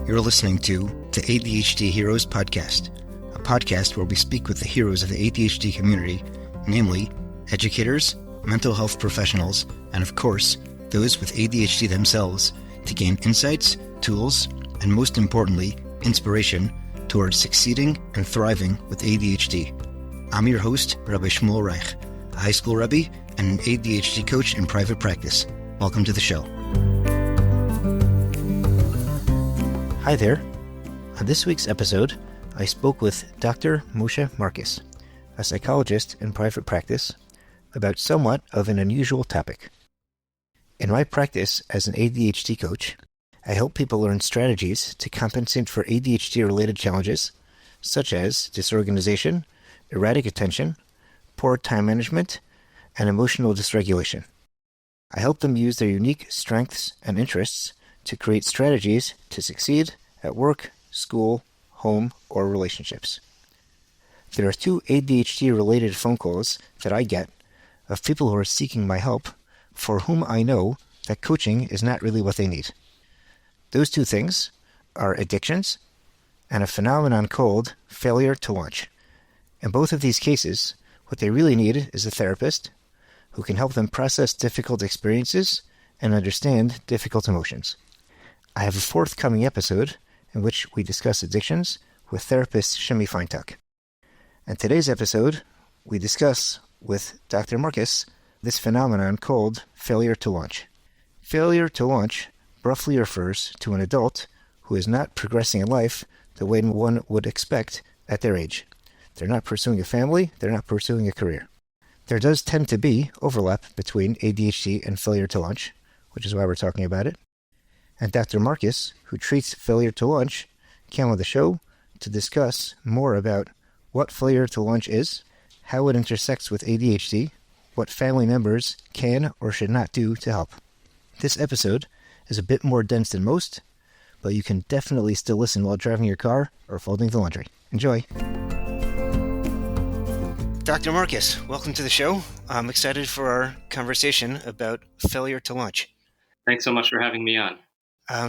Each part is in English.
You're listening to the ADHD Heroes Podcast, a podcast where we speak with the heroes of the ADHD community, namely educators, mental health professionals, and of course, those with ADHD themselves, to gain insights, tools, and most importantly, inspiration towards succeeding and thriving with ADHD. I'm your host, Rabbi Shmuel Reich, a high school Rebbe and an ADHD coach in private practice. Welcome to the show. Hi there. On this week's episode, I spoke with Dr. Moshe Marcus, a psychologist in private practice, about somewhat of an unusual topic. In my practice as an ADHD coach, I help people learn strategies to compensate for ADHD-related challenges, such as disorganization, erratic attention, poor time management, and emotional dysregulation. I help them use their unique strengths and interests to create strategies to succeed at work, school, home, or relationships. There are 2 ADHD-related phone calls that I get of people who are seeking my help for whom I know that coaching is not really what they need. Those 2 things are addictions and a phenomenon called failure to launch. In both of these cases, what they really need is a therapist who can help them process difficult experiences and understand difficult emotions. I have a forthcoming episode in which we discuss addictions with therapist Shimi Feintuck. And today's episode, we discuss with Dr. Marcus this phenomenon called failure to launch. Failure to launch roughly refers to an adult who is not progressing in life the way one would expect at their age. They're not pursuing a family, they're not pursuing a career. There does tend to be overlap between ADHD and failure to launch, which is why we're talking about it. And Dr. Marcus, who treats failure to launch, came on the show to discuss more about what failure to launch is, how it intersects with ADHD, what family members can or should not do to help. This episode is a bit more dense than most, but you can definitely still listen while driving your car or folding the laundry. Enjoy. Dr. Marcus, welcome to the show. I'm excited for our conversation about failure to launch. Thanks so much for having me on.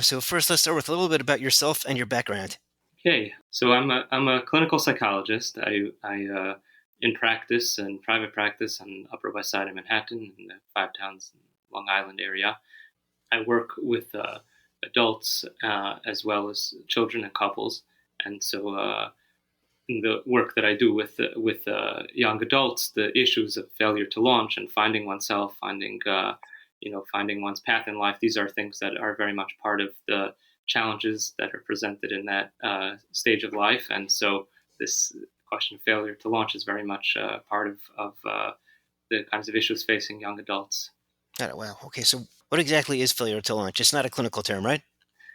So first, let's start with a little bit about yourself and your background. Okay, so I'm a clinical psychologist. I in practice and private practice on Upper West Side of Manhattan in the 5 towns in Long Island area. I work with adults as well as children and couples, and so in the work that I do with young adults, the issues of failure to launch and finding oneself, finding one's path in life, these are things that are very much part of the challenges that are presented in that stage of life. And so this question of failure to launch is very much part of the kinds of issues facing young adults. Wow. Okay, so what exactly is failure to launch? It's not a clinical term, right?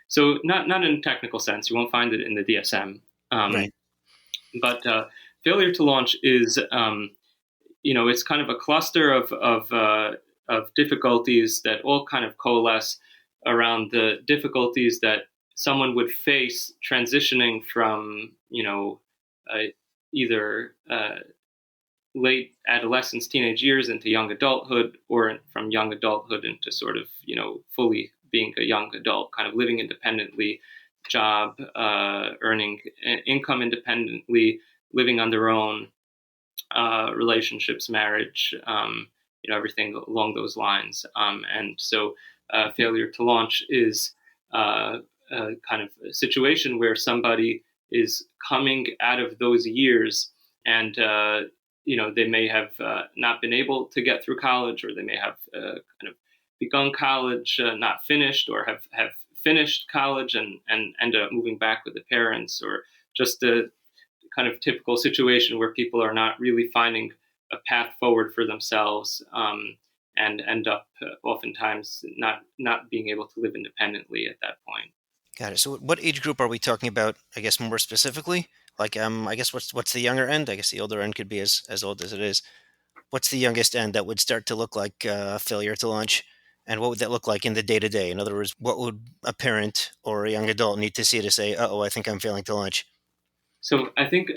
So not in a technical sense. You won't find it in the DSM. Right. But failure to launch is, it's kind of a cluster of difficulties that all kind of coalesce around the difficulties that someone would face transitioning from, either late adolescence, teenage years into young adulthood, or from young adulthood into sort of, fully being a young adult, kind of living independently, job, earning income independently, living on their own, relationships, marriage, everything along those lines. And so failure to launch is a kind of a situation where somebody is coming out of those years and, they may have not been able to get through college, or they may have kind of begun college, not finished, or have finished college and ended up moving back with the parents, or just a kind of typical situation where people are not really finding a path forward for themselves, and end up oftentimes not being able to live independently at that point. Got it. So what age group are we talking about, I guess, more specifically? Like, I guess what's the younger end? I guess the older end could be as old as it is. What's the youngest end that would start to look like failure to launch? And what would that look like in the day-to-day? In other words, what would a parent or a young adult need to see to say, I think I'm failing to launch? So I think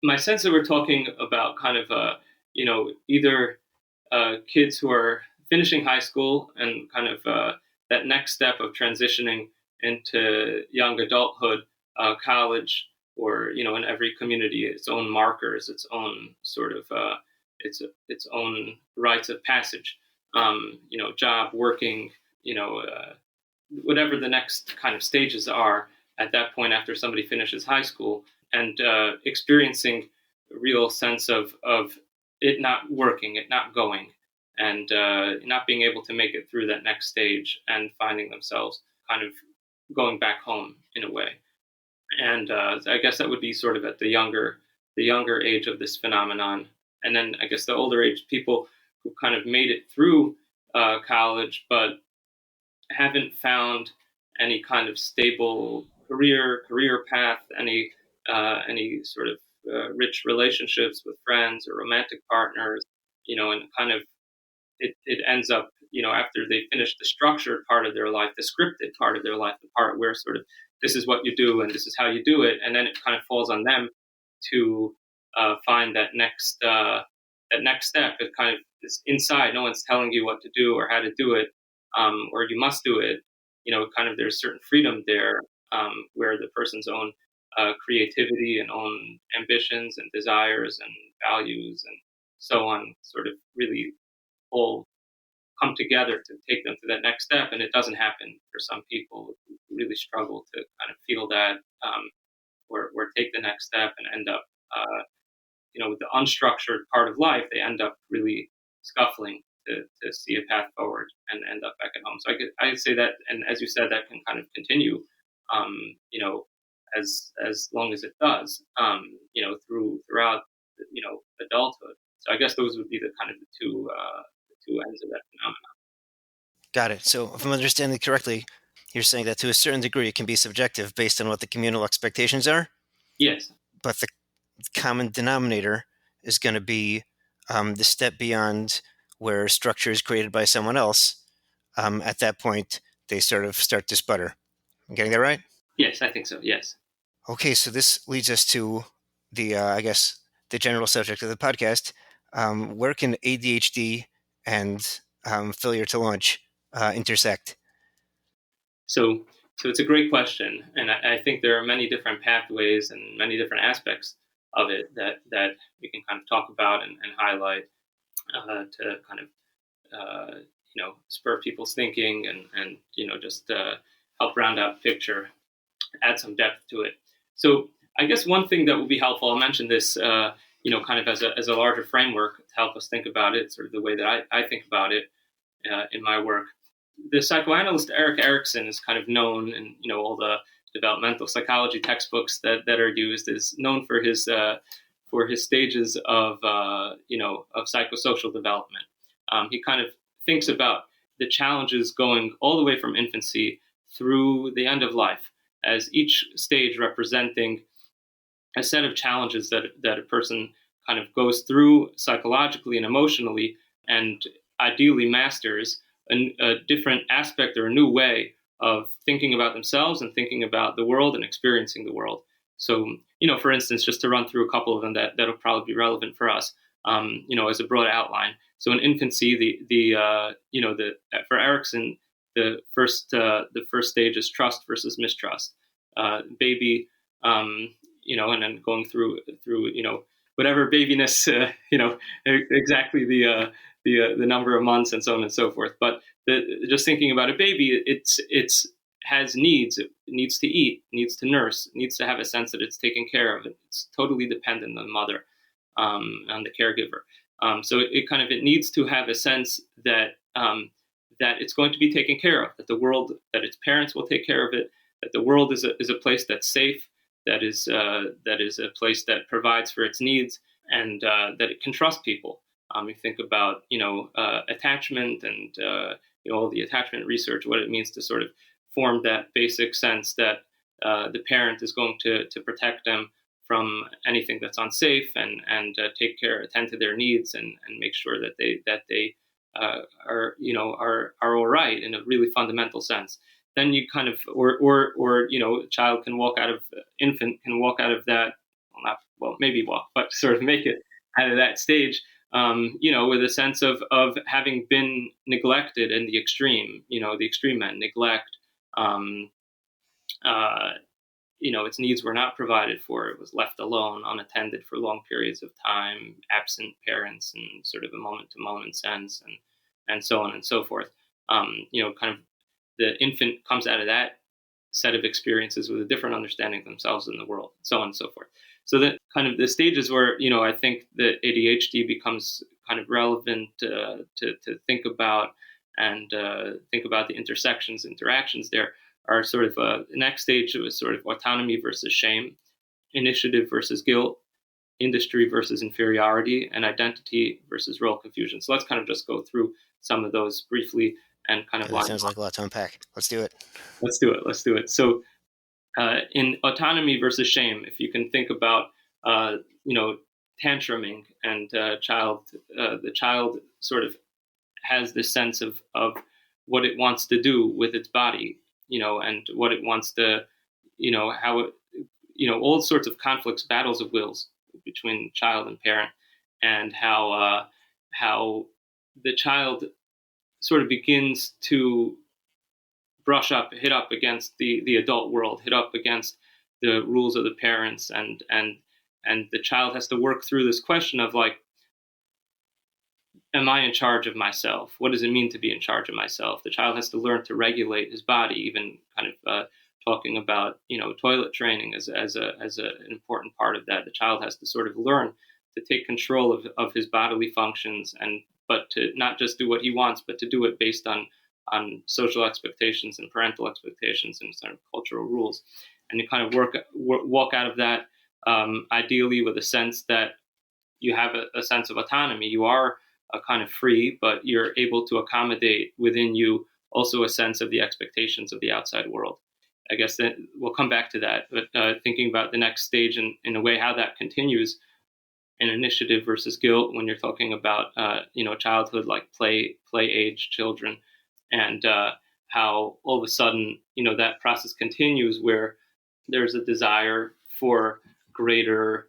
my sense that we're talking about kind of, either kids who are finishing high school and kind of that next step of transitioning into young adulthood, college, or in every community, its own markers, its own sort of its own rites of passage. Job, working, whatever the next kind of stages are at that point after somebody finishes high school, and experiencing a real sense of it not working, it not going, and not being able to make it through that next stage, and finding themselves kind of going back home in a way. And I guess that would be sort of at the younger age of this phenomenon. And then I guess the older age people who kind of made it through college, but haven't found any kind of stable career path, any sort of rich relationships with friends or romantic partners, and kind of it ends up, after they finish the structured part of their life, the scripted part of their life, the part where sort of this is what you do and this is how you do it, and then it kind of falls on them to find that next step. It kind of is inside. No one's telling you what to do or how to do it, or you must do it. Kind of there's certain freedom there, where the person's own creativity and own ambitions and desires and values and so on sort of really all come together to take them to that next step. And it doesn't happen for some people who really struggle to kind of feel that, or take the next step and end up, with the unstructured part of life, they end up really scuffling to see a path forward and end up back at home. So I'd say that, and as you said, that can kind of continue, as long as it does, throughout, adulthood. So I guess those would be the kind of the two ends of that phenomenon. Got it. So if I'm understanding correctly, you're saying that to a certain degree it can be subjective based on what the communal expectations are, Yes. but the common denominator is going to be the step beyond where structure is created by someone else. At that point, they sort of start to sputter. I'm getting that right? Yes, I think so. Yes. Okay, so this leads us to I guess, the general subject of the podcast. Where can ADHD and failure to launch intersect? So it's a great question, and I think there are many different pathways and many different aspects of it that we can kind of talk about and highlight, to kind of spur people's thinking and just help round out the picture, add some depth to it. So I guess one thing that will be helpful, I'll mention this, kind of as a larger framework to help us think about it, sort of the way that I think about it in my work. The psychoanalyst Erik Erikson is kind of known, and all the developmental psychology textbooks that are used, is known for his stages of psychosocial development. He kind of thinks about the challenges going all the way from infancy through the end of life, as each stage representing a set of challenges that a person kind of goes through psychologically and emotionally, and ideally masters a different aspect or a new way of thinking about themselves and thinking about the world and experiencing the world. So, for instance, just to run through a couple of them that'll probably be relevant for us, as a broad outline. So in infancy, for Erikson, the first stage is trust versus mistrust. Baby, and then going through whatever babyness, exactly the number of months and so on and so forth. But just thinking about a baby, it's has needs. It needs to eat, needs to nurse, needs to have a sense that it's taken care of. It's totally dependent on the mother, on the caregiver. So it needs to have a sense that it's going to be taken care of, that that its parents will take care of it, that the world is a place that's safe, that is a place that provides for its needs, and that it can trust people. You think about attachment and all the attachment research, what it means to sort of form that basic sense that the parent is going to protect them from anything that's unsafe, and attend to their needs, and make sure that they are all right in a really fundamental sense. Then you kind of a child can walk out of infant can walk out of that, maybe walk, but sort of make it out of that stage, with a sense of having been neglected in the extreme end, neglect, uh, its needs were not provided for. It was left alone, unattended for long periods of time, absent parents, and sort of a moment-to-moment sense, and so on and so forth. Kind of the infant comes out of that set of experiences with a different understanding of themselves and the world, so on and so forth. So that kind of the stages where I think the ADHD becomes kind of relevant to think about and think about the interactions there are sort of the next stage was sort of autonomy versus shame, initiative versus guilt, industry versus inferiority, and identity versus role confusion. So let's kind of just go through some of those briefly and kind of That sounds like a lot to unpack. Let's do it. Let's do it. Let's do it. So in autonomy versus shame, if you can think about uh, you know tantruming and the child sort of has this sense of what it wants to do with its body, and what it wants to, how it, all sorts of conflicts, battles of wills between child and parent, and how the child sort of begins to hit up against the adult world, hit up against the rules of the parents, and the child has to work through this question of like, am I in charge of myself? What does it mean to be in charge of myself? The child has to learn to regulate his body, even kind of talking about toilet training as an important part of that. The child has to sort of learn to take control of his bodily functions, but to not just do what he wants, but to do it based on social expectations and parental expectations and sort of cultural rules. And you kind of walk out of that ideally with a sense that you have a sense of autonomy. You are kind of free, but you're able to accommodate within you also a sense of the expectations of the outside world. I guess that we'll come back to that, but thinking about the next stage in a way, how that continues in initiative versus guilt when you're talking about childhood, like play age children, and how all of a sudden that process continues where there's a desire for greater.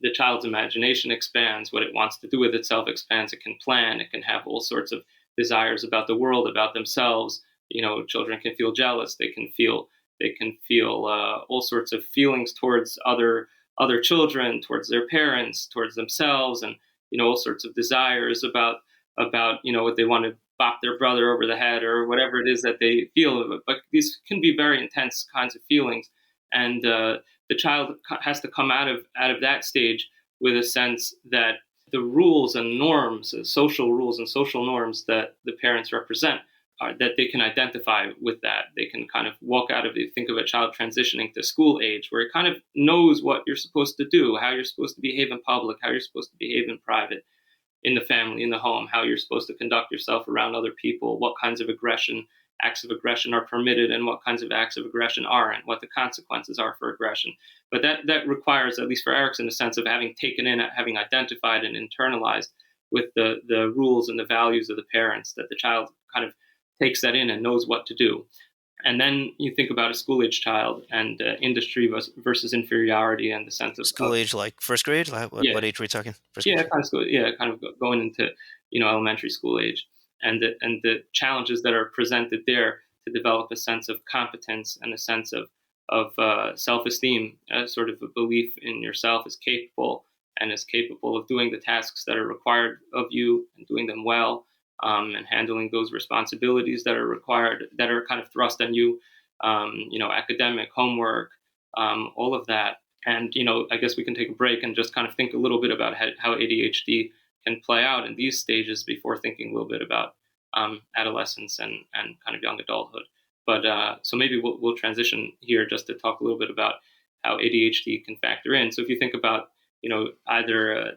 The child's imagination expands. What it wants to do with itself expands. It can plan. It can have all sorts of desires about the world, about themselves. Children can feel jealous. They can feel all sorts of feelings towards other children, towards their parents, towards themselves, and all sorts of desires about what they want to bop their brother over the head or whatever it is that they feel. But these can be very intense kinds of feelings, and the child has to come out of that stage with a sense that the rules and norms, social rules and social norms that the parents represent, that they can identify with that. They can kind of walk out of it. Think of a child transitioning to school age, where it kind of knows what you're supposed to do, how you're supposed to behave in public, how you're supposed to behave in private, in the family, in the home, how you're supposed to conduct yourself around other people, what kinds of acts of aggression are permitted and what kinds of acts of aggression aren't, what the consequences are for aggression. But that requires, at least for Erickson, a sense of having taken in, having identified and internalized with the rules and the values of the parents, that the child kind of takes that in and knows what to do. And then you think about a school-age child and industry versus inferiority and the sense of school-age, like first grade. What age are we talking? First grade? Kind of going into elementary school age, and the challenges that are presented there to develop a sense of competence and a sense of self-esteem, sort of a belief in yourself as capable of doing the tasks that are required of you and doing them well. And handling those responsibilities that are required, that are kind of thrust on you, academic, homework, all of that. And, I guess we can take a break and just kind of think a little bit about how ADHD can play out in these stages before thinking a little bit about adolescence and kind of young adulthood. But so maybe we'll transition here just to talk a little bit about how ADHD can factor in. So if you think about, either,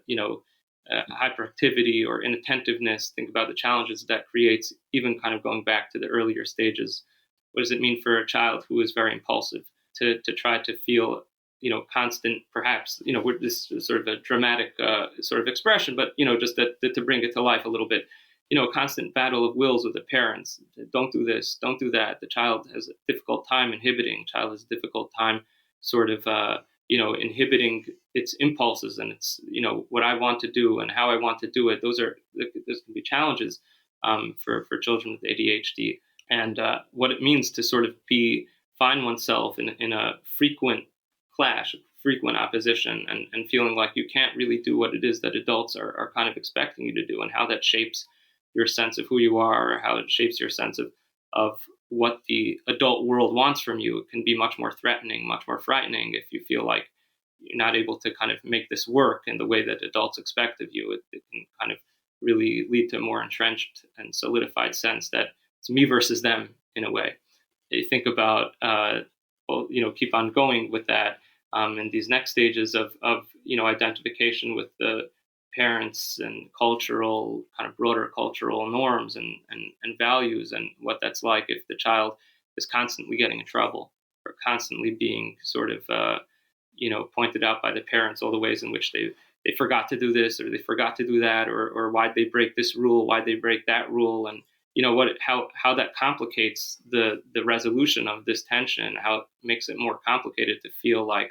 hyperactivity or inattentiveness, think about the challenges that creates, even kind of going back to the earlier stages. What does it mean for a child who is very impulsive to try to feel, constant, perhaps, this is sort of a dramatic sort of expression, but, just to bring it to life a little bit, a constant battle of wills with the parents. Don't do this, don't do that. The child has a difficult time inhibiting. Child has a difficult time sort of, inhibiting its impulses and its, what I want to do and how I want to do it. Those can be challenges for children with ADHD, and what it means to sort of be find oneself in a frequent clash, frequent opposition, and feeling like you can't really do what it is that adults are kind of expecting you to do, and how that shapes your sense of who you are, or how it shapes your sense of what the adult world wants from you. It can be much more threatening, much more frightening if you feel like you're not able to kind of make this work in the way that adults expect of you. It can kind of really lead to a more entrenched and solidified sense that it's me versus them in a way. You think about, keep on going with that, in these next stages of identification with the parents and cultural, kind of broader cultural norms and values, and what that's like if the child is constantly getting in trouble, or constantly being sort of pointed out by the parents, all the ways in which they forgot to do this, or they forgot to do that, or why'd they break this rule, why'd they break that rule, and how that complicates the resolution of this tension, how it makes it more complicated to feel like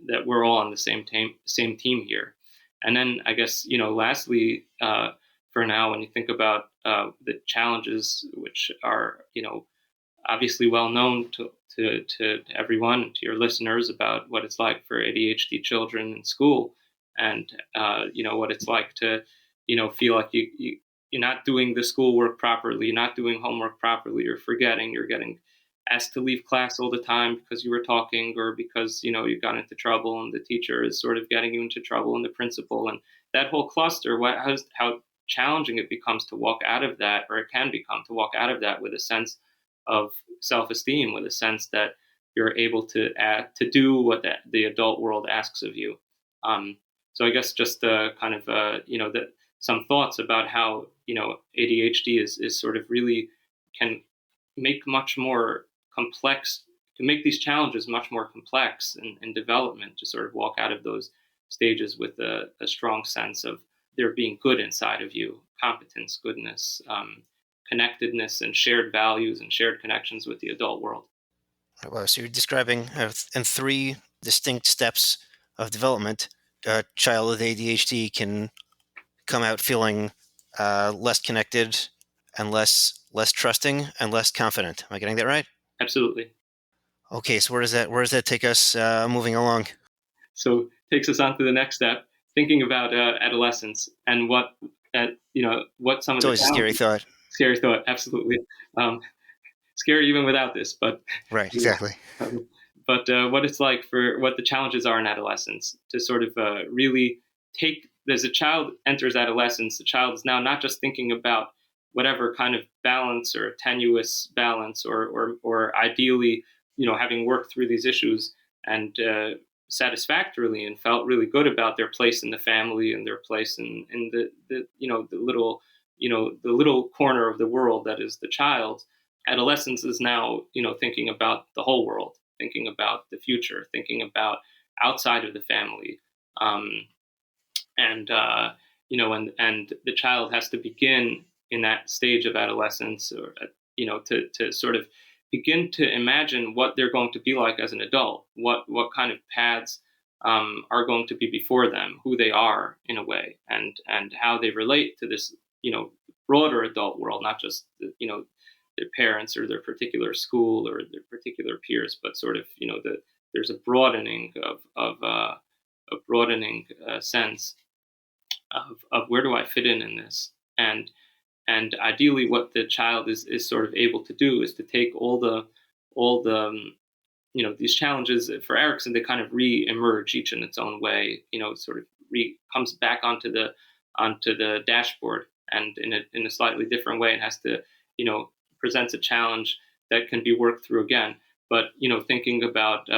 that we're all on the same team here. And then I guess lastly, for now, when you think about the challenges, which are obviously well known to everyone, to your listeners, about what it's like for ADHD children in school, and what it's like to feel like you're not doing the schoolwork properly, you're not doing homework properly, you're forgetting, you're getting asked to leave class all the time because you were talking, or because you got into trouble and the teacher is sort of getting you into trouble, and the principal, and that whole cluster. How challenging it becomes to walk out of that, or it can become to walk out of that with a sense of self-esteem, with a sense that you're able to do what the adult world asks of you. So I guess just kind of some thoughts about how ADHD is sort of really can make much more complex, to make these challenges much more complex in development, to sort of walk out of those stages with a strong sense of there being good inside of you, competence, goodness, connectedness, and shared values and shared connections with the adult world. Well, so you're describing in three distinct steps of development, a child with ADHD can come out feeling less connected and less trusting and less confident. Am I getting that right? Absolutely. Okay, so where does that take us moving along? So takes us on to the next step, thinking about adolescence and what some of It's the always a scary thought. Scary thought, absolutely. Scary even without this, but right, exactly. But what it's like, for what the challenges are in adolescence, to sort of really take, as a child enters adolescence, the child is now not just thinking about whatever kind of balance or tenuous balance, or ideally, having worked through these issues and satisfactorily, and felt really good about their place in the family and their place in the little corner of the world that is the child. Adolescence is now thinking about the whole world, thinking about the future, thinking about outside of the family, and the child has to begin in that stage of adolescence, or to sort of begin to imagine what they're going to be like as an adult, what kind of paths are going to be before them, who they are in a way, and how they relate to this broader adult world, not just their parents or their particular school or their particular peers, but sort of there's a broadening sense of where do I fit in this, and ideally what the child is sort of able to do is to take all the these challenges. For Erickson, they kind of re-emerge each in its own way, sort of comes back onto the dashboard, and in a slightly different way, and has to presents a challenge that can be worked through again. But thinking about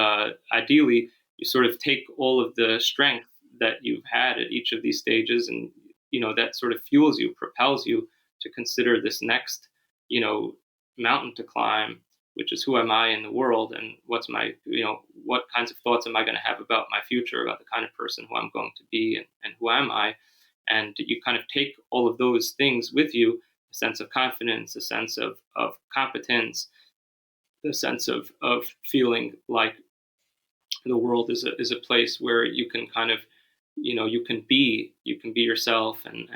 ideally, you sort of take all of the strength that you've had at each of these stages, and that sort of fuels you, propels you to consider this next mountain to climb, which is who am I in the world, and what's my what kinds of thoughts am I going to have about my future, about the kind of person who I'm going to be, and who am I. And you kind of take all of those things with you, a sense of confidence, a sense of competence, the sense of feeling like the world is a place where you can kind of you can be yourself, and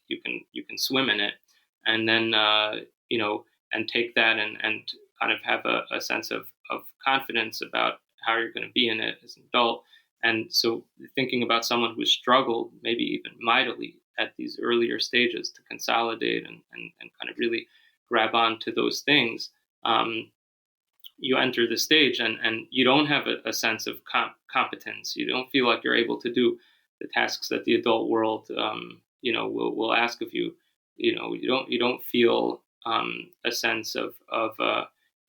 you can swim in it, and then and take that and kind of have a sense of confidence about how you're going to be in it as an adult. And so thinking about someone who struggled, maybe even mightily at these earlier stages, to consolidate and kind of really grab on to those things, you enter the stage and you don't have a sense of competence. You don't feel like you're able to do the tasks that the adult world, will ask of you. You don't feel a sense of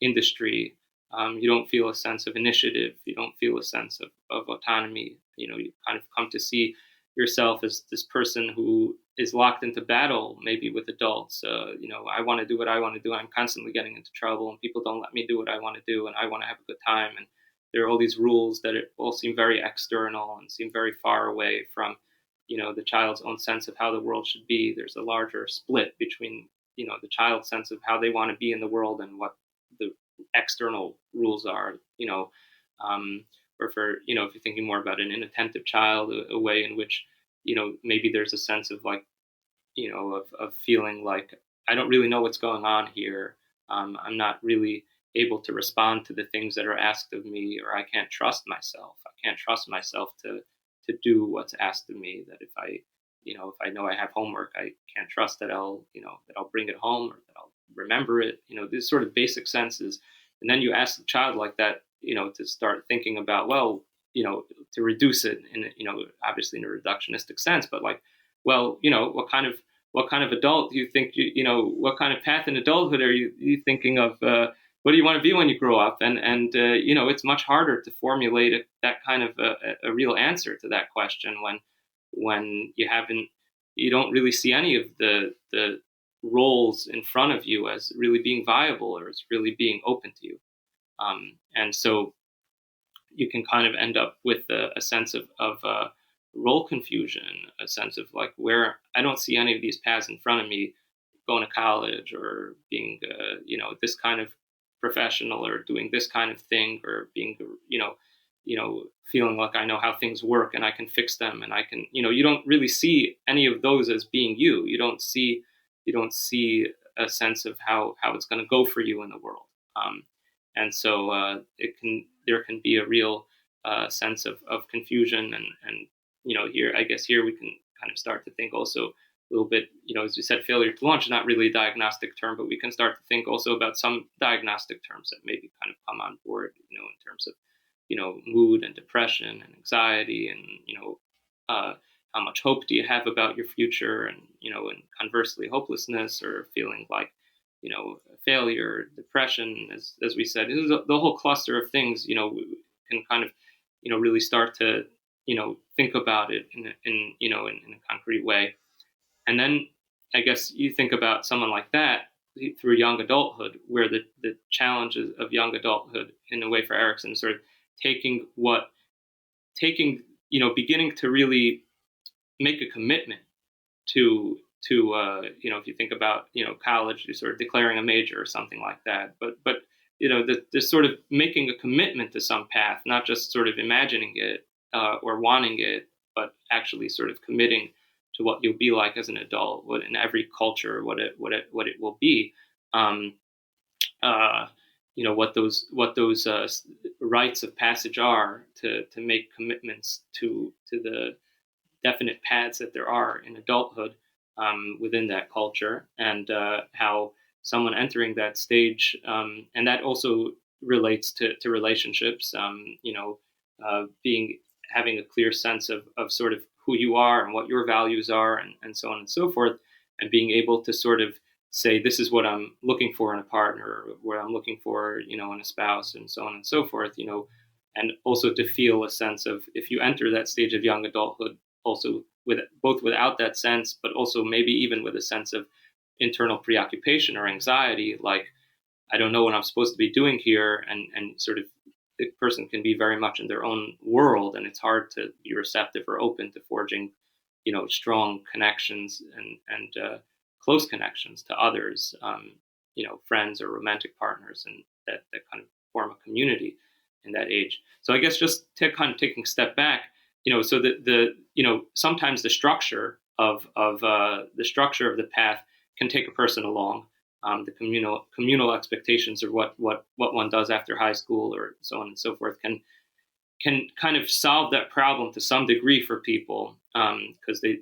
industry. You don't feel a sense of initiative. You don't feel a sense of autonomy. You kind of come to see yourself as this person who is locked into battle, maybe with adults. I want to do what I want to do. I'm constantly getting into trouble, and people don't let me do what I want to do, and I want to have a good time. And there are all these rules that all seem very external and seem very far away from, the child's own sense of how the world should be. There's a larger split between, the child's sense of how they want to be in the world and what the external rules are. Or for, if you're thinking more about an inattentive child, a way in which, maybe there's a sense of like, of feeling like I don't really know what's going on here. I'm not really able to respond to the things that are asked of me, or I can't trust myself. I can't trust myself to do what's asked of me. That if I know I have homework, I can't trust that I'll bring it home, or that I'll remember it. These sort of basic senses. And then you ask the child like that, to start thinking about, well, to reduce it in, obviously in a reductionistic sense, but like, well, what kind of adult do you think, what kind of path in adulthood are you thinking of? What do you want to be when you grow up? And it's much harder to formulate that kind of a real answer to that question when you don't really see any of the roles in front of you as really being viable or as really being open to you. And so you can kind of end up with a sense of role confusion, a sense of like where I don't see any of these paths in front of me, going to college or being, this kind of professional or doing this kind of thing, or being, feeling like I know how things work and I can fix them and I can, you don't really see any of those as being you. You don't see a sense of how it's going to go for you in the world. And so there can be a real sense of confusion and here we can kind of start to think also a little bit, as you said, failure to launch is not really a diagnostic term, but we can start to think also about some diagnostic terms that maybe kind of come on board, in terms of, mood and depression and anxiety and, how much hope do you have about your future, and, and conversely hopelessness or feeling like, failure, depression, as we said, the whole cluster of things, we can kind of, really start to, think about it in a concrete way. And then I guess you think about someone like that through young adulthood, where the challenges of young adulthood in a way for Erickson is sort of beginning to really make a commitment to if you think about, college, you're sort of declaring a major or something like that. But there's sort of making a commitment to some path, not just sort of imagining it or wanting it, but actually sort of committing to what you'll be like as an adult, what in every culture, what it will be. What those rites of passage are to make commitments to the definite paths that there are in adulthood within that culture, and how someone entering that stage, and that also relates to relationships, having a clear sense of sort of who you are and what your values are, and so on and so forth, and being able to sort of say, this is what I'm looking for in a partner, what I'm looking for, in a spouse, and so on and so forth, and also to feel a sense of, if you enter that stage of young adulthood, also without that sense, but also maybe even with a sense of internal preoccupation or anxiety, like, I don't know what I'm supposed to be doing here, and sort of the person can be very much in their own world, and it's hard to be receptive or open to forging, strong connections and close connections to others, friends or romantic partners, and that kind of form a community in that age. So I guess just kind of taking a step back, so the sometimes the structure of the path can take a person along, the communal expectations, or what one does after high school, or so on and so forth, can kind of solve that problem to some degree for people, because they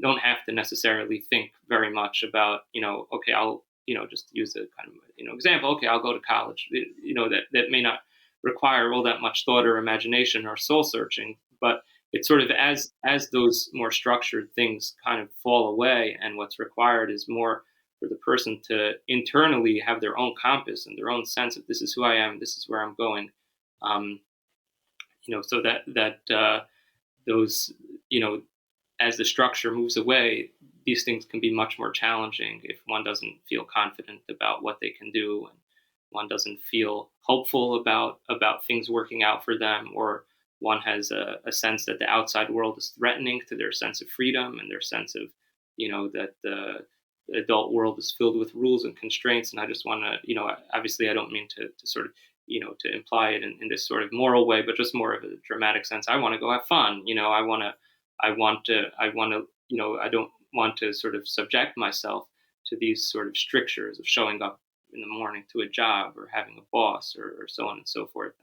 don't have to necessarily think very much about, okay, I'll, just use a kind of, example, okay, I'll go to college, that may not require all that much thought or imagination or soul searching. But it's sort of, as those more structured things kind of fall away, and what's required is more for the person to internally have their own compass and their own sense of, this is who I am, this is where I'm going. um, so that those, as the structure moves away, these things can be much more challenging if one doesn't feel confident about what they can do, and one doesn't feel hopeful about things working out for them, or one has a sense that the outside world is threatening to their sense of freedom and their sense of, that the adult world is filled with rules and constraints. And I just want to, obviously I don't mean to sort of, to imply it in this sort of moral way, but just more of a dramatic sense. I want to go have fun. I don't want to sort of subject myself to these sort of strictures of showing up in the morning to a job, or having a boss, or so on and so forth.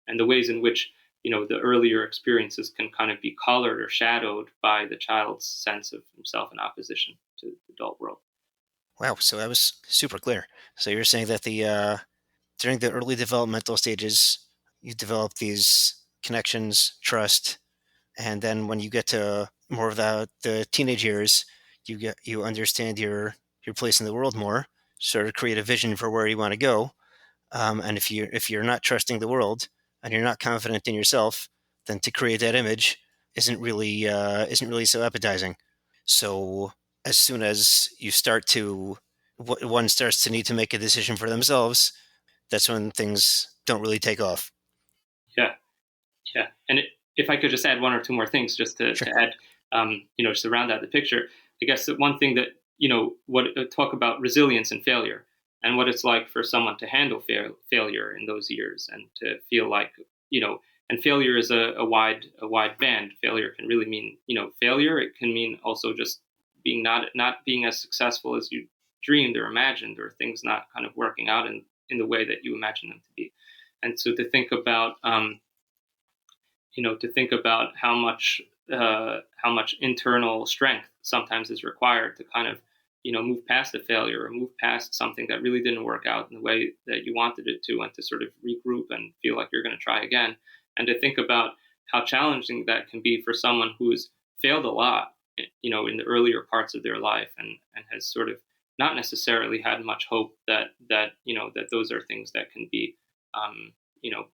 And the ways in which, the earlier experiences can kind of be colored or shadowed by the child's sense of himself in opposition to the adult world. Wow, so that was super clear. So you're saying that during the early developmental stages, you develop these connections, trust, and then when you get to more of the teenage years, you understand your place in the world more, sort of create a vision for where you want to go. And if you're not trusting the world and you're not confident in yourself, then to create that image isn't really so appetizing. So as soon as one starts to need to make a decision for themselves, that's when things don't really take off. Yeah. Yeah. And if I could just add one or two more things, just Sure. to add, just to round out the picture, I guess that one thing that, what talk about resilience and failure, and what it's like for someone to handle failure in those years, and to feel like, and failure is a wide band. Failure can really mean, failure. It can mean also just being not being as successful as you dreamed or imagined, or things not kind of working out in the way that you imagine them to be. And so to think about, how much internal strength sometimes is required to kind of, move past a failure, or move past something that really didn't work out in the way that you wanted it to, and to sort of regroup and feel like you're going to try again. And to think about how challenging that can be for someone who's failed a lot, in the earlier parts of their life, and has sort of not necessarily had much hope that those are things that can be,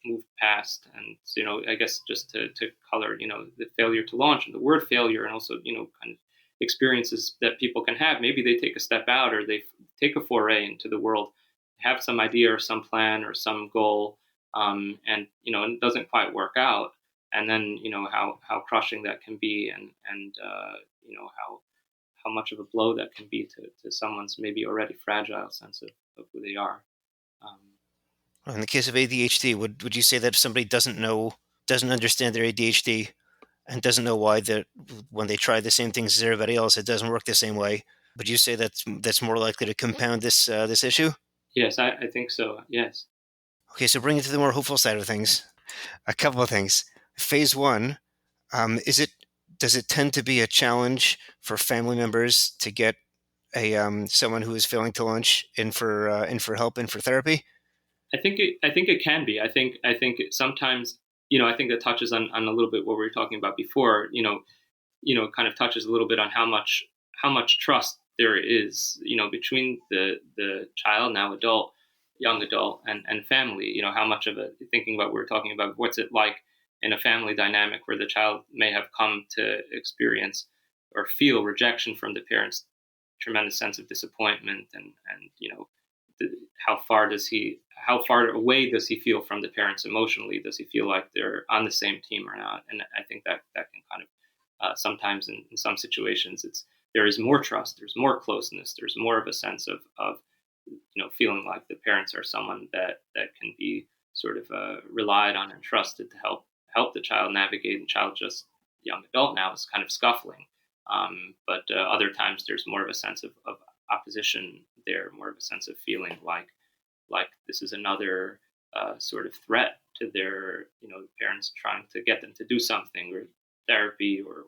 move past. And so, I guess just to color, the failure to launch, and the word failure, and also, kind of experiences that people can have. Maybe they take a step out, or they take a foray into the world, have some idea or some plan or some goal, and, it doesn't quite work out. And then, how crushing that can be, and how much of a blow that can be to someone's maybe already fragile sense of who they are. Um, In the case of ADHD, would you say that if somebody doesn't understand their ADHD, and doesn't know why that when they try the same things as everybody else, it doesn't work the same way, would you say that's more likely to compound this issue? yes, I think so. Yes. Okay, so bring it to the more hopeful side of things. A couple of things. Phase one, is it does it tend to be a challenge for family members to get a someone who is failing to launch in for help, in for therapy? I think it can be. I think sometimes, I think that touches on a little bit what we were talking about before. Kind of touches a little bit on how much trust there is, between the child, now adult, young adult, and family. How much of a, thinking about what we were talking about, what's it like in a family dynamic where the child may have come to experience or feel rejection from the parents, tremendous sense of disappointment, and how far away does he feel from the parents emotionally? Does he feel like they're on the same team or not? And I think that can kind of, sometimes in some situations, there is more trust, there's more closeness, there's more of a sense of feeling like the parents are someone that can be sort of relied on and trusted to help the child navigate. And child, just young adult now, is kind of scuffling. But other times there's more of a sense of opposition there, more of a sense of feeling like this is another sort of threat to their, parents trying to get them to do something, or therapy, or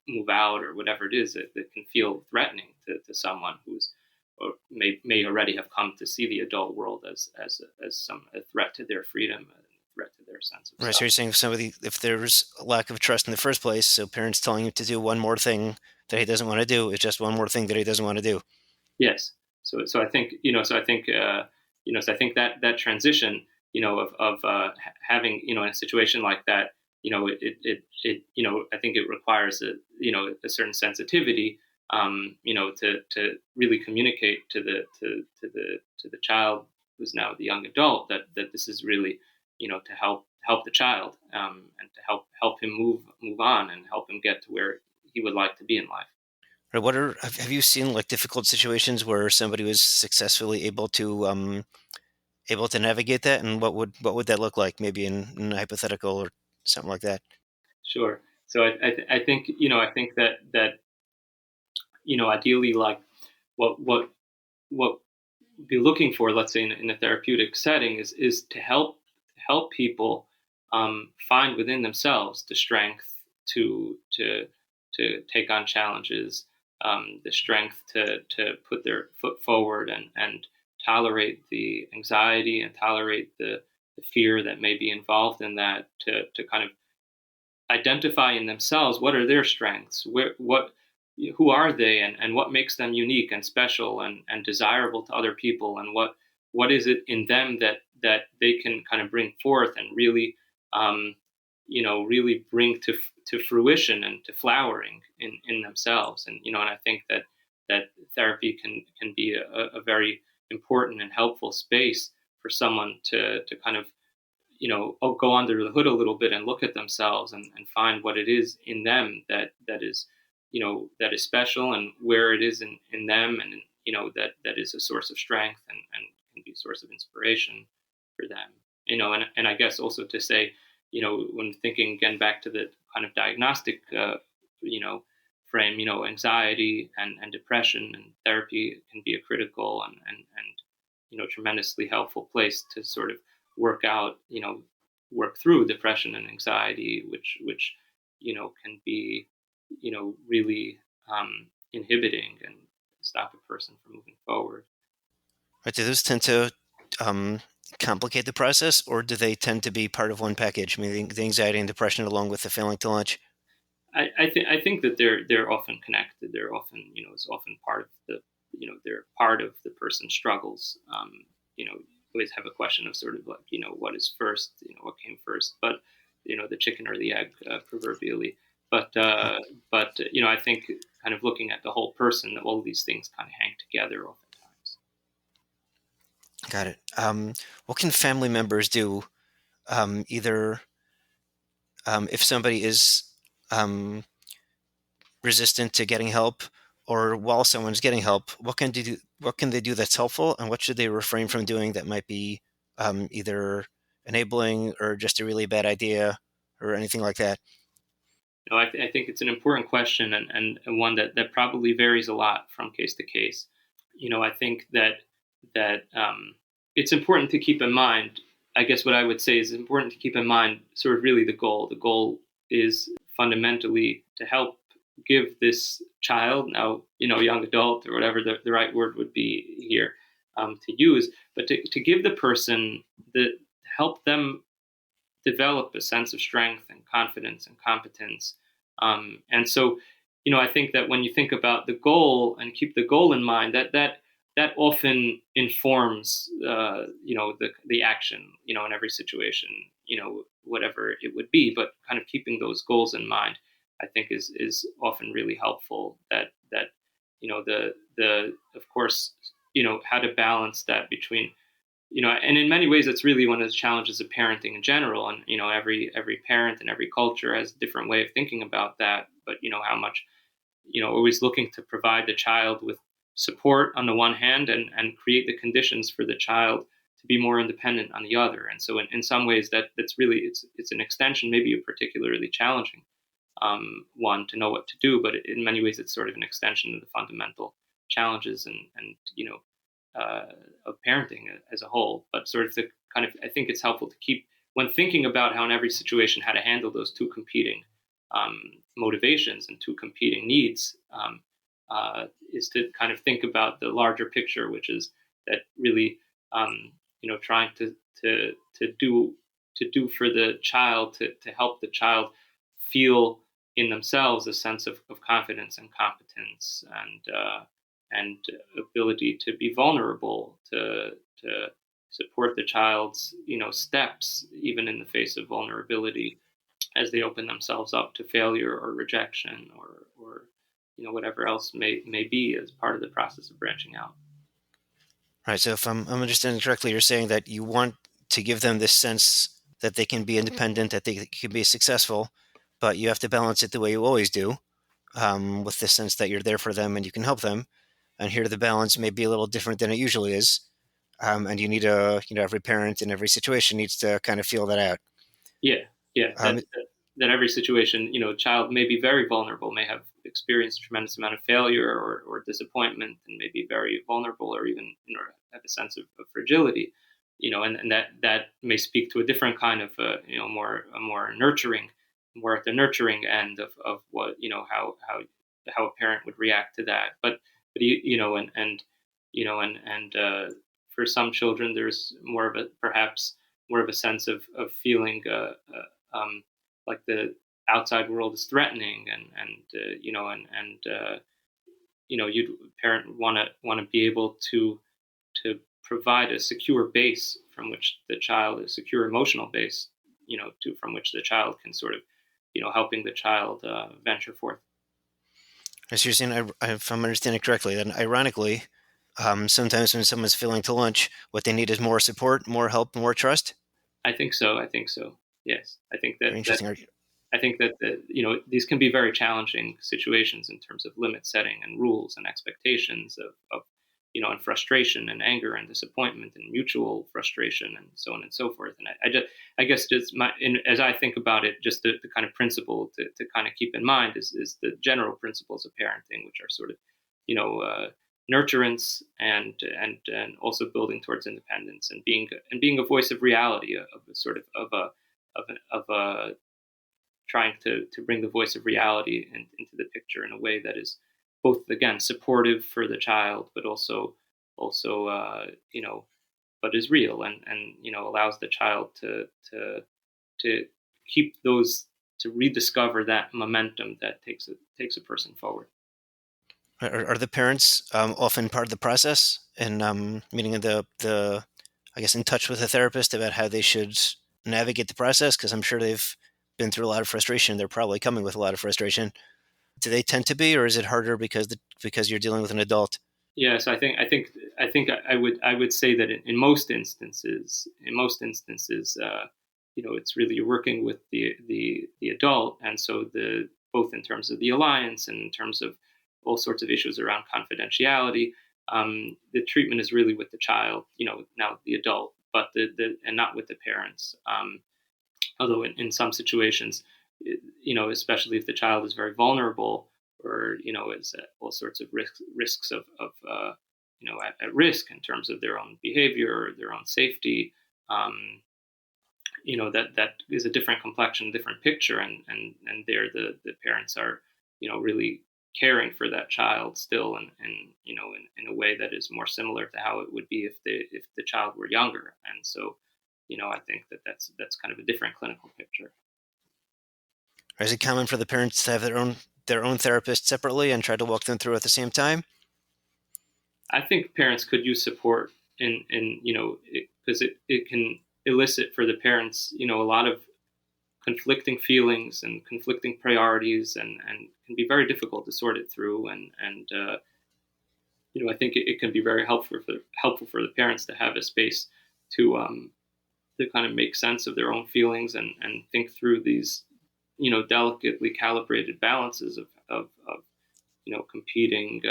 move out, or whatever it is that can feel threatening to someone who's, or may already have come to see the adult world as a threat to their freedom, a threat to their sense of Right. self. So you're saying if there's a lack of trust in the first place, so parents telling him to do one more thing that he doesn't want to do is just one more thing that he doesn't want to do. Yes. So I think, so I think that transition, of having, in a situation like that, I think it requires a certain sensitivity, to really communicate to the child who's now the young adult, that this is really, to help the child, and to help him move on, and help him get to where he would like to be in life. Right. Have you seen like difficult situations where somebody was successfully able to navigate that, and what would that look like, maybe in a hypothetical or something like that? Sure. So I think, that ideally, like, what be looking for, let's say, in a therapeutic setting, is to help people, find within themselves the strength to take on challenges, the strength to put their foot forward, and tolerate the anxiety, and tolerate the fear that may be involved in that, to kind of identify in themselves what are their strengths, who are they, and what makes them unique and special, and desirable to other people, and what is it in them that they can kind of bring forth, and really, really bring to fruition and to flowering in themselves. And I think that therapy can be a very important and helpful space for someone to kind of, go under the hood a little bit, and look at themselves, and find what it is in them that is, that is special, and where it is in them, and that is a source of strength, and can be a source of inspiration for them. And I guess also to say, when thinking again back to the kind of diagnostic, frame, anxiety and depression, and therapy can be a critical and tremendously helpful place to sort of work through depression and anxiety, which can be, really, inhibiting, and stop a person from moving forward. Right, do those tend to um, complicate the process, or do they tend to be part of one package? I mean, the anxiety and depression along with the failing to lunch. I think that they're often connected. They're often, it's often part of they're part of the person's struggles. You always have a question of sort of like, what is first, what came first, but the chicken or the egg, proverbially. But I think kind of looking at the whole person, all these things kind of hang together oftentimes. Got it. What can family members do, either if somebody is um, resistant to getting help, or while someone's getting help, what can they do that's helpful, and what should they refrain from doing that might be either enabling or just a really bad idea or anything like that? I think it's an important question, and one that probably varies a lot from case to case. I think that it's important to keep in mind. I guess what I would say is, it's important to keep in mind sort of really the goal. The goal is fundamentally to help give this child, now, young adult, or whatever the right word would be here, to use, but to give the person, help them develop a sense of strength and confidence and competence. And so, I think that when you think about the goal and keep the goal in mind, that often informs, the action, in every situation, whatever it would be. But kind of keeping those goals in mind, I think is often really helpful. That the of course, how to balance that between, and in many ways, it's really one of the challenges of parenting in general. And every parent and every culture has a different way of thinking about that. But how much, always looking to provide the child with support on the one hand, and create the conditions for the child to be more independent on the other. And so, in some ways, that's really, it's an extension, maybe a particularly challenging, one, to know what to do. But in many ways, it's sort of an extension of the fundamental challenges and of parenting as a whole. But sort of the kind of, I think it's helpful to keep, when thinking about how in every situation how to handle those two competing motivations and two competing needs, is to kind of think about the larger picture, which is that really trying to do for the child, to help the child feel in themselves a sense of confidence and competence and ability to be vulnerable, to support the child's steps even in the face of vulnerability as they open themselves up to failure or rejection or whatever else may be as part of the process of branching out. Right. So if I'm understanding correctly, you're saying that you want to give them this sense that they can be independent, that they can be successful, but you have to balance it the way you always do, with the sense that you're there for them and you can help them. And here the balance may be a little different than it usually is. And you need every parent in every situation needs to kind of feel that out. Yeah, yeah. Um, That every situation, child may be very vulnerable, may have experienced a tremendous amount of failure or disappointment, and may be very vulnerable, or even have a sense of fragility, and that may speak to a different kind of more nurturing, more at the nurturing end of what how a parent would react to that. But for some children, there's more of a perhaps more of a sense of feeling like the outside world is threatening, you'd parent want to be able to provide a secure base from which the child, a secure emotional base, from which the child can sort of helping the child venture forth. as you're saying, if I'm understanding correctly, then ironically, sometimes when someone's feeling to lunch, what they need is more support, more help, more trust. I think so. I think so. Yes, I think Very that interesting. I think that these can be very challenging situations in terms of limit setting and rules and expectations of and frustration and anger and disappointment and mutual frustration and so on and so forth. And I guess just as I think about it, just the kind of principle to kind of keep in mind is the general principles of parenting, which are sort of nurturance and also building towards independence and being a voice of reality, of a sort of a trying to bring the voice of reality into the picture in a way that is both, again, supportive for the child, but also but is real and allows the child to keep those, to rediscover that momentum that takes a person forward. Are the parents often part of the process and meaning the I guess in touch with a therapist about how they should navigate the process? Because I'm sure they've been through a lot of frustration. They're probably coming with a lot of frustration. Do they tend to be, or is it harder because you're dealing with an adult? Yes, I think I would say that in most instances, it's really working with the adult, and so the both in terms of the alliance and in terms of all sorts of issues around confidentiality. The treatment is really with the child, now the adult, but and not with the parents. Although in some situations, especially if the child is very vulnerable or is at all sorts of risks of at risk in terms of their own behavior or their own safety, that is a different complexion, different picture, and there the parents are really caring for that child still, and in a way that is more similar to how it would be if the child were younger. And so I think that's kind of a different clinical picture. Or is it common for the parents to have their own therapist separately and try to walk them through at the same time? I think parents could use support in because it can elicit for the parents a lot of conflicting feelings and conflicting priorities, and can be very difficult to sort it through. And I think it can be very helpful for the parents to have a space to kind of make sense of their own feelings and think through these delicately calibrated balances of competing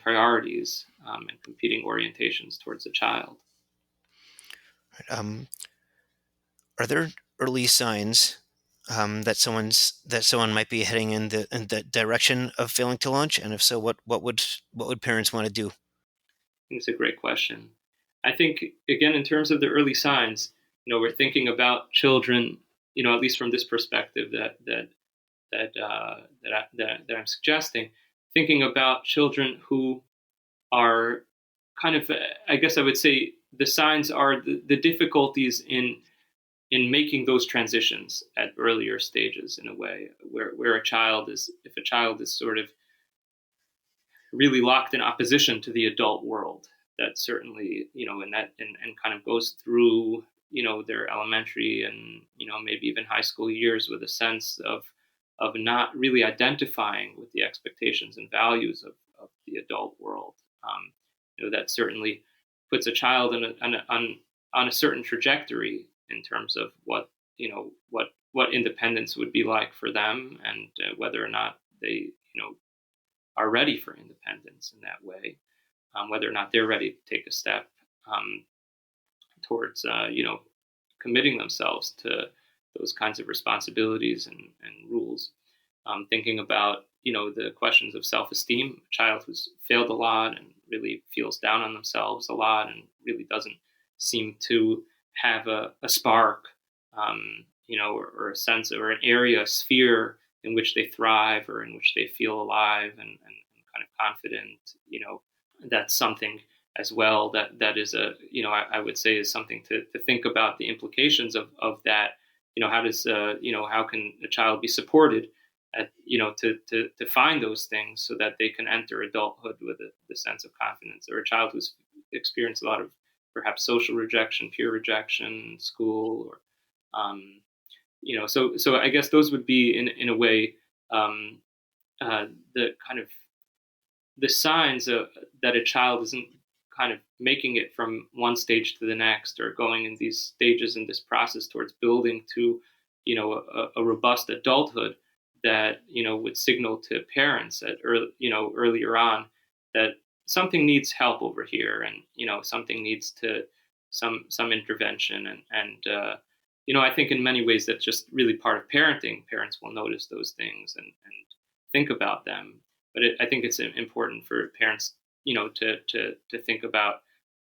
priorities, and competing orientations towards a child. Um, are there early signs that someone might be heading in the direction of failing to launch? And if so, what would parents want to do? It's a great question. I think again, in terms of the early signs, we're thinking about children, at least from this perspective that I'm suggesting, thinking about children who are kind of, I guess I would say, the signs are the difficulties in making those transitions at earlier stages, in a way where if a child is sort of really locked in opposition to the adult world, that certainly, and kind of goes through, their elementary and, maybe even high school years with a sense of not really identifying with the expectations and values of the adult world. That certainly puts a child on a certain trajectory in terms of what independence would be like for them, and whether or not they, are ready for independence in that way, whether or not they're ready to take a step towards, committing themselves to those kinds of responsibilities and rules. Thinking about, the questions of self-esteem, a child who's failed a lot and really feels down on themselves a lot and really doesn't seem to have a spark, or a sense or an area, a sphere in which they thrive or in which they feel alive and kind of confident. That's something as well that is I would say is something to think about the implications of that. How can a child be supported to find those things so that they can enter adulthood with the sense of confidence, or a child who's experienced a lot of perhaps social rejection, peer rejection in school, or so I guess those would be in a way, the kind of the signs that a child isn't kind of making it from one stage to the next, or going in these stages in this process towards building to, a robust adulthood, that, would signal to parents at earlier on that something needs help over here, and, something needs to some intervention, and I think in many ways that's just really part of parenting. Parents will notice those things and think about them, but I think it's important for parents, to think about,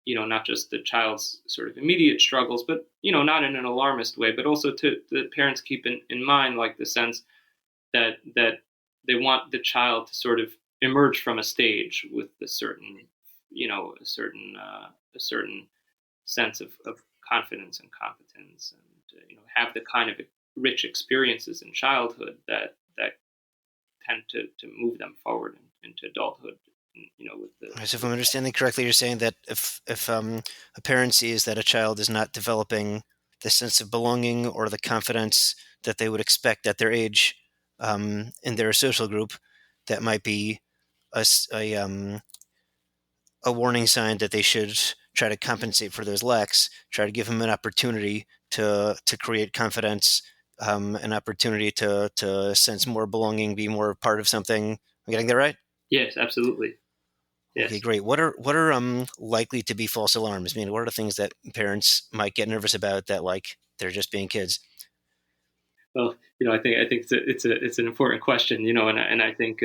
not just the child's sort of immediate struggles, but, not in an alarmist way, but also to the parents keep in mind, like, the sense that they want the child to sort of emerge from a stage with a certain, a certain sense of confidence and competence, and have the kind of rich experiences in childhood that tend to move them forward into adulthood. With the. So if I'm understanding correctly, you're saying that if a parent sees that a child is not developing the sense of belonging or the confidence that they would expect at their age, in their social group, that might be a warning sign that they should try to compensate for those lacks, try to give them an opportunity to create confidence, an opportunity to sense more belonging, be more part of something. I'm getting that right? Yes, absolutely. Okay, Yes. great. What are likely to be false alarms? I mean, what are the things that parents might get nervous about that, like, they're just being kids? Well, I think it's an important question, and I think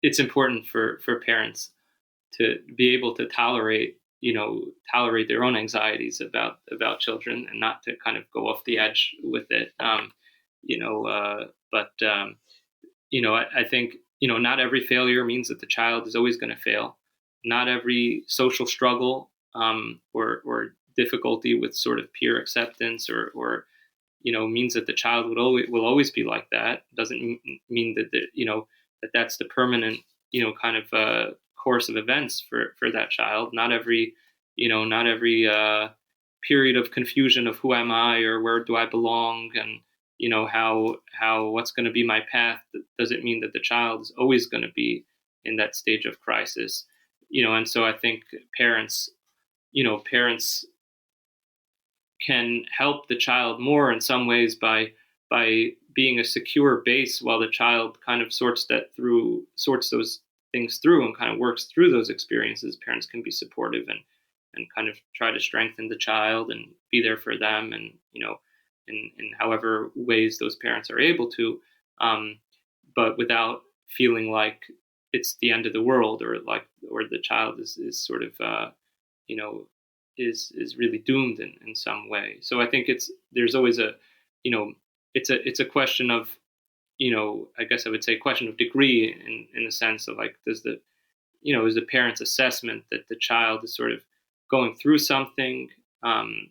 it's important for parents to be able to tolerate their own anxieties about children, and not to kind of go off the edge with it. But I think, not every failure means that the child is always going to fail. Not every social struggle, or difficulty with sort of peer acceptance, or means that the child will always be like that. Doesn't mean that that's the permanent, kind of course of events for that child. Not every period of confusion of who am I, or where do I belong, and how what's going to be my path, doesn't mean that the child is always going to be in that stage of crisis. And so I think parents can help the child more in some ways by being a secure base while the child kind of sorts those things through, and kind of works through those experiences. Parents can be supportive and kind of try to strengthen the child and be there for them, and in however ways those parents are able to, um, but without feeling like it's the end of the world, or the child is sort of you know is really doomed in some way. So I think there's always a you know it's a question of, I guess I would say, question of degree, in the sense of, like, is the parent's assessment that the child is sort of going through something,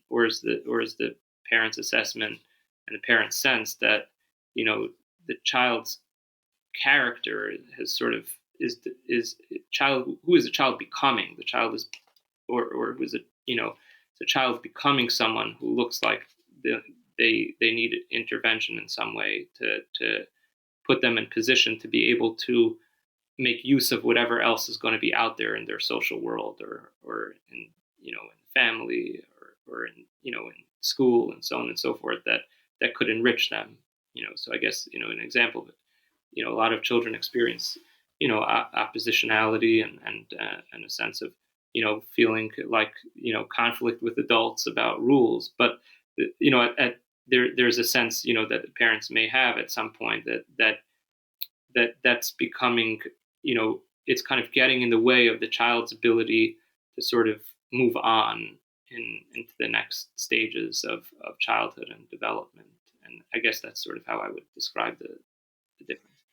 or is the parent's assessment and the parent's sense that, the child's character has sort of is child who is the child becoming? The child is, or who is it? The child becoming someone who looks like they need intervention in some way to put them in position to be able to make use of whatever else is going to be out there in their social world, or in, in family, or in, in school, and so on and so forth, that could enrich them. So I guess, an example of it, a lot of children experience, oppositionality, and a sense of, feeling like, conflict with adults about rules. But, there's a sense, that the parents may have at some point, that's becoming, it's kind of getting in the way of the child's ability to sort of move on into the next stages of childhood and development. And I guess that's sort of how I would describe the difference.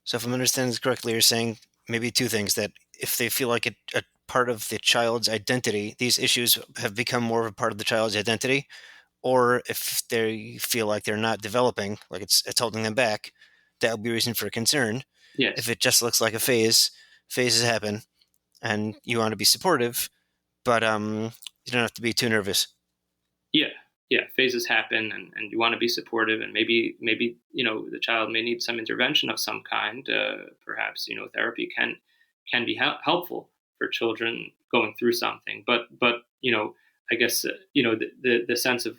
So if I'm understanding this correctly, you're saying maybe two things: that if they feel like a part of the child's identity, these issues have become more of a part of the child's identity, or if they feel like they're not developing, like it's holding them back, that would be reason for concern. If Yes. it just looks like a phase, phases happen, and you want to be supportive, but you don't have to be too nervous. Yeah. Yeah. Phases happen, and you want to be supportive, and maybe, the child may need some intervention of some kind. Perhaps, therapy can be helpful for children going through something. But, I guess, the sense of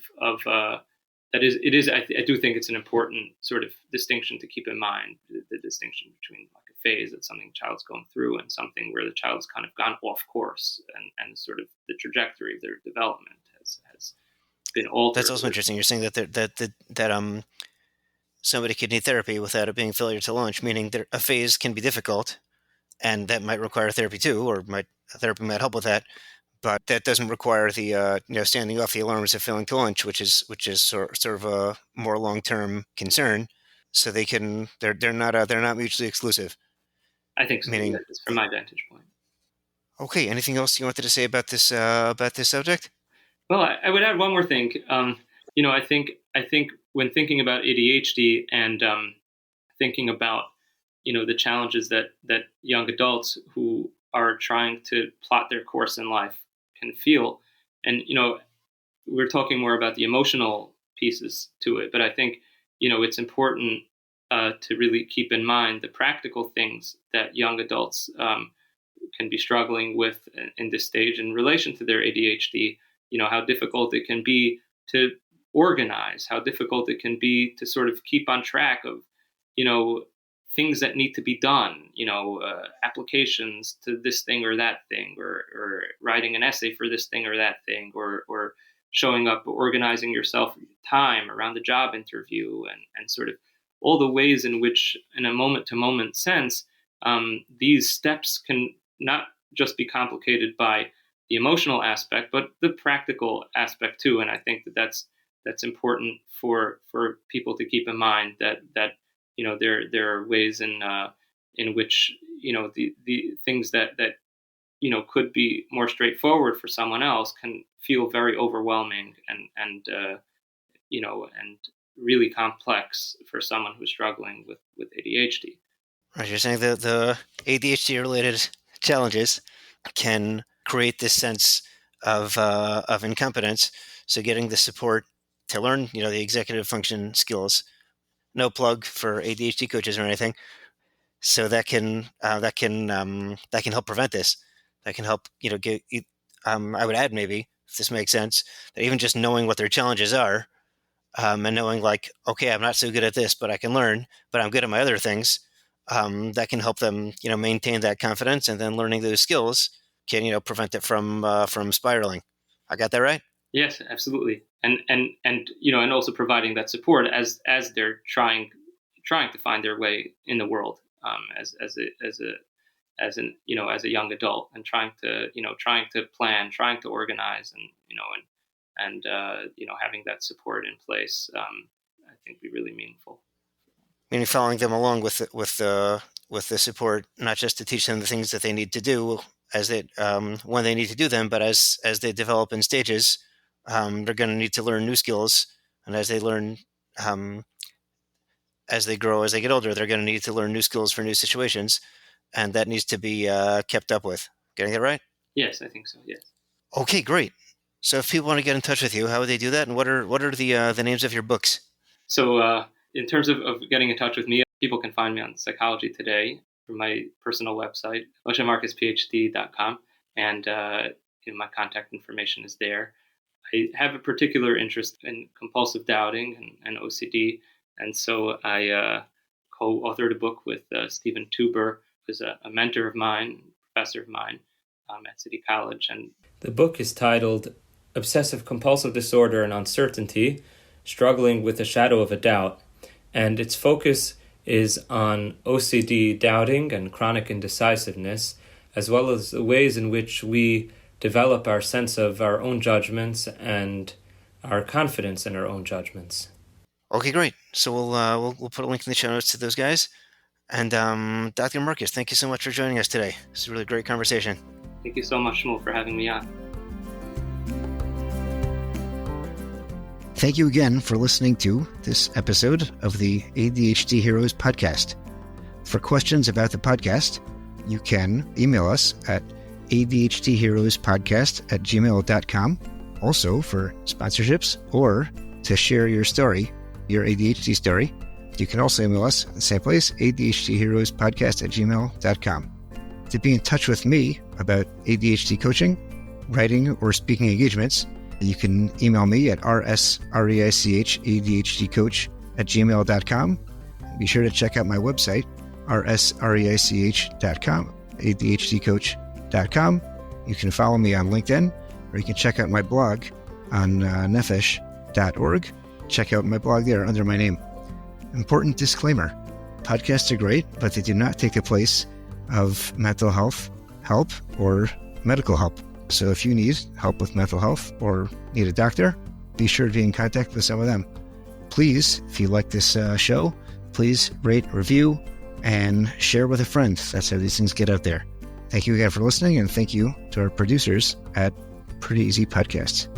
that is, it is, I do think it's an important sort of distinction to keep in mind, the distinction between, like, a phase that's something the child's going through, and something where the child's kind of gone off course, and sort of the trajectory of their development has been That's altered. also interesting. You're saying that somebody could need therapy without it being failure to launch, meaning that a phase can be difficult, and that might require therapy too, or therapy might help with that. But that doesn't require the standing off the alarms of failing to launch, which is sort of a more long term concern. So they're not mutually exclusive. I think so. Yeah, Meaning, just from my vantage point. okay. Anything else you wanted to say about this subject? Well, I would add one more thing. I think when thinking about ADHD, and thinking about, the challenges that young adults who are trying to plot their course in life can feel, and, we're talking more about the emotional pieces to it, but I think, it's important to really keep in mind the practical things that young adults can be struggling with in this stage in relation to their ADHD. How difficult it can be to organize, how difficult it can be to sort of keep on track of, you know, things that need to be done, applications to this thing or that thing, or writing an essay for this thing or that thing, or showing up, organizing yourself time around the job interview, and sort of all the ways in which, in a moment to moment sense, these steps can not just be complicated by the emotional aspect, but the practical aspect too. And I think that's important for people to keep in mind, that there are ways in which, the things that could be more straightforward for someone else can feel very overwhelming, and really complex for someone who's struggling with ADHD. Right, you're saying that the ADHD related challenges can create this sense of incompetence. So getting the support to learn, the executive function skills. No plug for ADHD coaches or anything. So that can help prevent this. That can help, get. I would add, maybe, if this makes sense, that even just knowing what their challenges are, and knowing, like, okay, I'm not so good at this, but I can learn, but I'm good at my other things. That can help them, maintain that confidence, and then learning those skills can, prevent it from spiraling. I got that right? Yes, absolutely. And and also providing that support as they're trying to find their way in the world, as a young adult, and trying to plan, trying to organize, and having that support in place, I think be really meaningful. Meaning following them along with the support, not just to teach them the things that they need to do as they when they need to do them, but as they develop in stages, they're going to need to learn new skills, and as they learn, as they grow, as they get older, they're going to need to learn new skills for new situations, and that needs to be kept up with. Getting that right? Yes, I think so. Yes. Okay, great. So if people want to get in touch with you, how would they do that? And what are the names of your books? So in terms of getting in touch with me, people can find me on Psychology Today through my personal website, MosheMarcusPhD.com, and my contact information is there. I have a particular interest in compulsive doubting and OCD, and so I co-authored a book with Stephen Tuber, who's a mentor of mine, professor of mine at City College. And the book is titled Obsessive Compulsive Disorder and Uncertainty, Struggling with the Shadow of a Doubt, and its focus is on OCD doubting and chronic indecisiveness, as well as the ways in which we develop our sense of our own judgments and our confidence in our own judgments. Okay, great. So we'll put a link in the show notes to those guys. And Dr. Marcus, thank you so much for joining us today. This is a really great conversation. Thank you so much, Shmuel, for having me on. Thank you again for listening to this episode of the ADHD Heroes podcast. For questions about the podcast, you can email us at adhdheroespodcast@gmail.com. Also, for sponsorships or to share your story, your ADHD story, you can also email us at the same place, adhdheroespodcast@gmail.com. To be in touch with me about ADHD coaching, writing, or speaking engagements, you can email me at rsreichadhdcoach@gmail.com. Be sure to check out my website, rsreich.com, adhdcoach.com. You can follow me on LinkedIn, or you can check out my blog on nefesh.org. Check out my blog there under my name. Important disclaimer: podcasts are great, but they do not take the place of mental health help or medical help. So if you need help with mental health or need a doctor, be sure to be in contact with some of them. Please, if you like this show, please rate, review, and share with a friend. That's how these things get out there. Thank you again for listening, and thank you to our producers at Pretty Easy Podcasts.